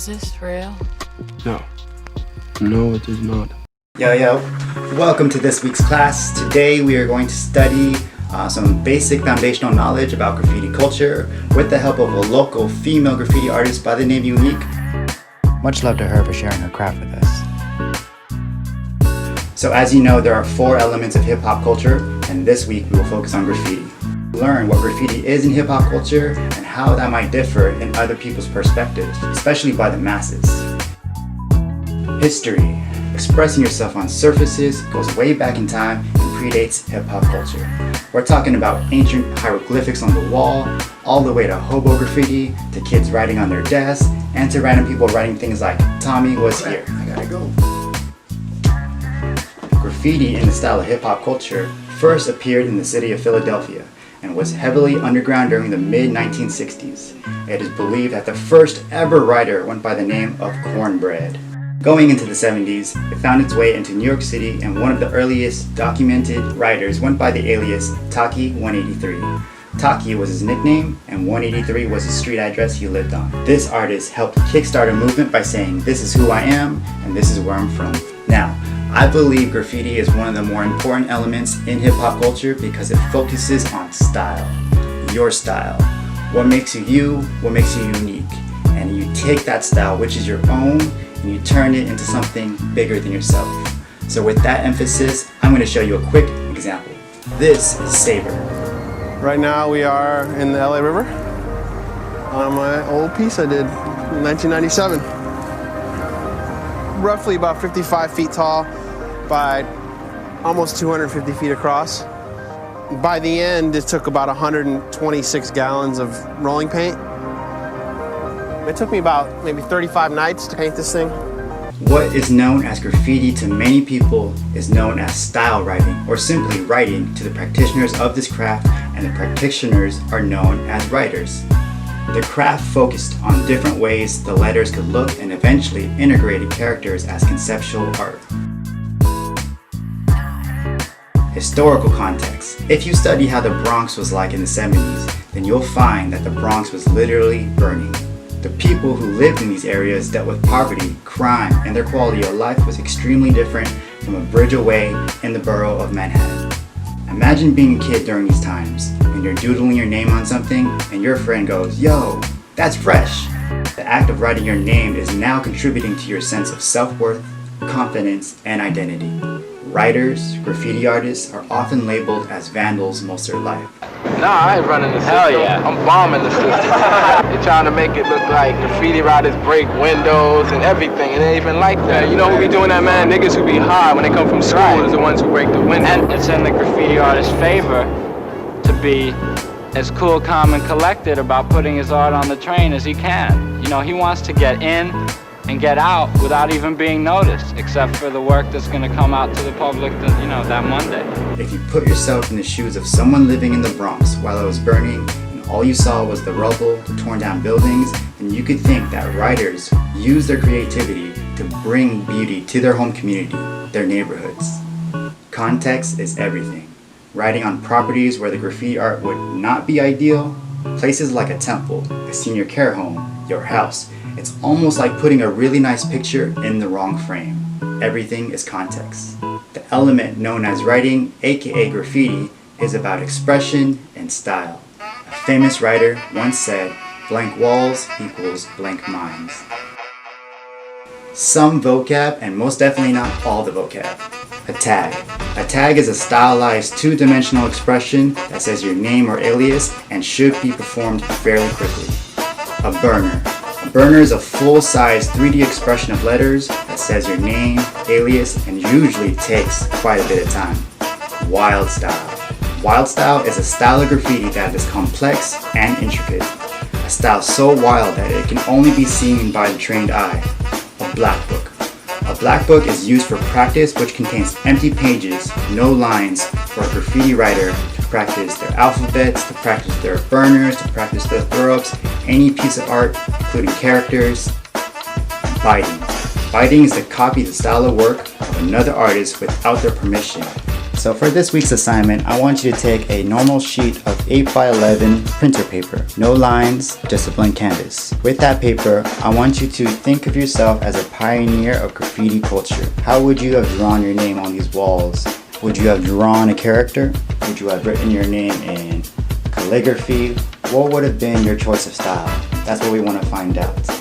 this real? No. No, it is not. Yo, welcome to this week's class. Today we are going to study some basic foundational knowledge about graffiti culture with the help of a local female graffiti artist by the name Unique. Much love to her for sharing her craft with us. So as you know, there are 4 elements of hip-hop culture, and this week we will focus on graffiti. Learn what graffiti is in hip-hop culture and how that might differ in other people's perspectives, especially by the masses. History. Expressing yourself on surfaces goes way back in time and predates hip-hop culture. We're talking about ancient hieroglyphics on the wall, all the way to hobo graffiti, to kids writing on their desks, and to random people writing things like, "Tommy was here, I gotta go." Graffiti in the style of hip-hop culture first appeared in the city of Philadelphia and was heavily underground during the mid-1960s. It is believed that the first ever writer went by the name of Cornbread. Going into the 70s, it found its way into New York City, and one of the earliest documented writers went by the alias Taki 183. Taki was his nickname, and 183 was the street address he lived on. This artist helped kickstart a movement by saying, "This is who I am, and this is where I'm from." Now, I believe graffiti is one of the more important elements in hip-hop culture because it focuses on style. Your style. What makes you you, what makes you unique. And you take that style, which is your own, and you turn it into something bigger than yourself. So with that emphasis, I'm going to show you a quick example. This is Saber. Right now we are in the LA River on my old piece I did in 1997. Roughly about 55 feet tall by almost 250 feet across. By the end, it took about 126 gallons of rolling paint. It took me about maybe 35 nights to paint this thing. What is known as graffiti to many people is known as style writing, or simply writing to the practitioners of this craft, and the practitioners are known as writers. The craft focused on different ways the letters could look and eventually integrated characters as conceptual art. Historical context. If you study how the Bronx was like in the 70s, then you'll find that the Bronx was literally burning. The people who lived in these areas dealt with poverty, crime, and their quality of life was extremely different from a bridge away in the borough of Manhattan. Imagine being a kid during these times, and you're doodling your name on something, and your friend goes, "Yo, that's fresh." The act of writing your name is now contributing to your sense of self-worth, confidence, and identity. Writers, graffiti artists are often labeled as vandals most of their life. Nah, I ain't running the system. Hell yeah. I'm bombing the system. They're trying to make it look like graffiti writers break windows and everything, and it ain't even like that. Yeah, you know who be doing that, man? Niggas who be high when they come from school is the ones who break the window. And it's in the graffiti artist's favor to be as cool, calm, and collected about putting his art on the train as he can. You know, he wants to get in and get out without even being noticed, except for the work that's going to come out to the public that Monday. If you put yourself in the shoes of someone living in the Bronx while it was burning and all you saw was the rubble, the torn down buildings, then you could think that writers use their creativity to bring beauty to their home community, their neighborhoods. Context is everything. Writing on properties where the graffiti art would not be ideal, places like a temple, a senior care home, your house. It's almost like putting a really nice picture in the wrong frame. Everything is context. The element known as writing, aka graffiti, is about expression and style. A famous writer once said, "Blank walls equals blank minds." Some vocab, and most definitely not all the vocab. A tag. A tag is a stylized two-dimensional expression that says your name or alias and should be performed fairly quickly. A burner. A burner is a full-size 3D expression of letters that says your name, alias, and usually takes quite a bit of time. Wild style. Wild style is a style of graffiti that is complex and intricate. A style so wild that it can only be seen by the trained eye. A black book. A black book is used for practice, which contains empty pages, no lines, for a graffiti writer to practice their alphabets, to practice their burners, to practice their throw-ups, any piece of art, including characters. Biting. Biting is to copy the style of work of another artist without their permission. So for this week's assignment, I want you to take a normal sheet of 8x11 printer paper. No lines, just a blank canvas. With that paper, I want you to think of yourself as a pioneer of graffiti culture. How would you have drawn your name on these walls? Would you have drawn a character? Would you have written your name in calligraphy? What would have been your choice of style? That's what we want to find out.